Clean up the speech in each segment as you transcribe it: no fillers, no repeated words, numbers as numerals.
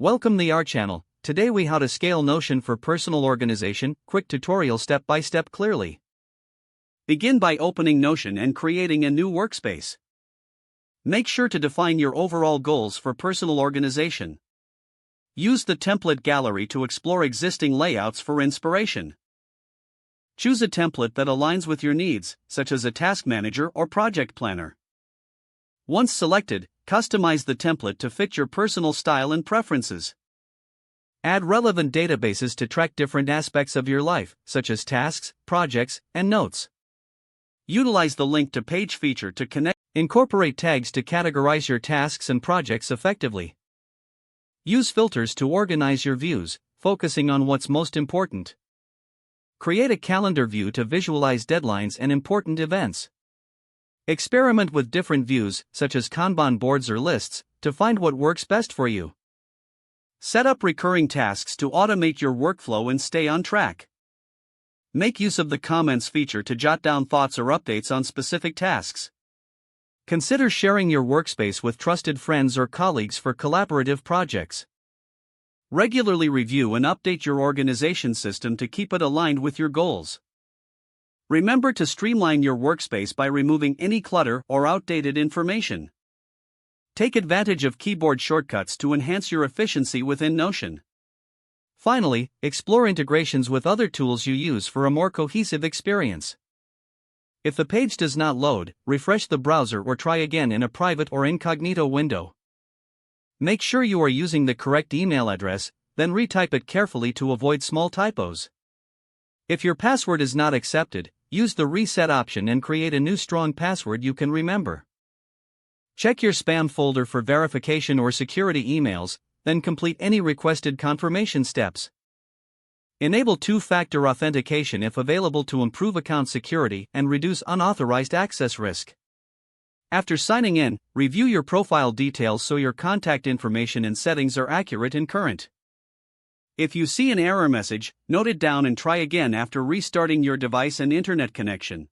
Welcome the our channel. Today we how to scale Notion for personal organization, quick tutorial step by step clearly. Begin by opening Notion and creating a new workspace. Make sure to define your overall goals for personal organization. Use the template gallery to explore existing layouts for inspiration. Choose a template that aligns with your needs, such as a task manager or project planner. Once selected, customize the template to fit your personal style and preferences. Add relevant databases to track different aspects of your life, such as tasks, projects, and notes. Utilize the link to page feature to connect. Incorporate tags to categorize your tasks and projects effectively. Use filters to organize your views, focusing on what's most important. Create a calendar view to visualize deadlines and important events. Experiment with different views, such as Kanban boards or lists, to find what works best for you. Set up recurring tasks to automate your workflow and stay on track. Make use of the comments feature to jot down thoughts or updates on specific tasks. Consider sharing your workspace with trusted friends or colleagues for collaborative projects. Regularly review and update your organization system to keep it aligned with your goals. Remember to streamline your workspace by removing any clutter or outdated information. Take advantage of keyboard shortcuts to enhance your efficiency within Notion. Finally, explore integrations with other tools you use for a more cohesive experience. If the page does not load, refresh the browser or try again in a private or incognito window. Make sure you are using the correct email address, then retype it carefully to avoid small typos. If your password is not accepted, use the reset option and create a new strong password you can remember. Check your spam folder for verification or security emails, then complete any requested confirmation steps. Enable two-factor authentication if available to improve account security and reduce unauthorized access risk. After signing in, review your profile details so your contact information and settings are accurate and current. If you see an error message, note it down and try again after restarting your device and internet connection.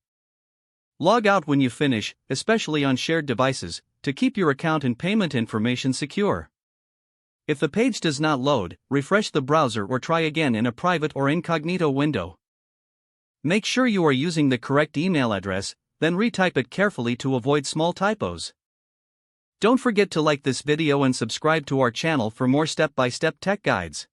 Log out when you finish, especially on shared devices, to keep your account and payment information secure. If the page does not load, refresh the browser or try again in a private or incognito window. Make sure you are using the correct email address, then retype it carefully to avoid small typos. Don't forget to like this video and subscribe to our channel for more step-by-step tech guides.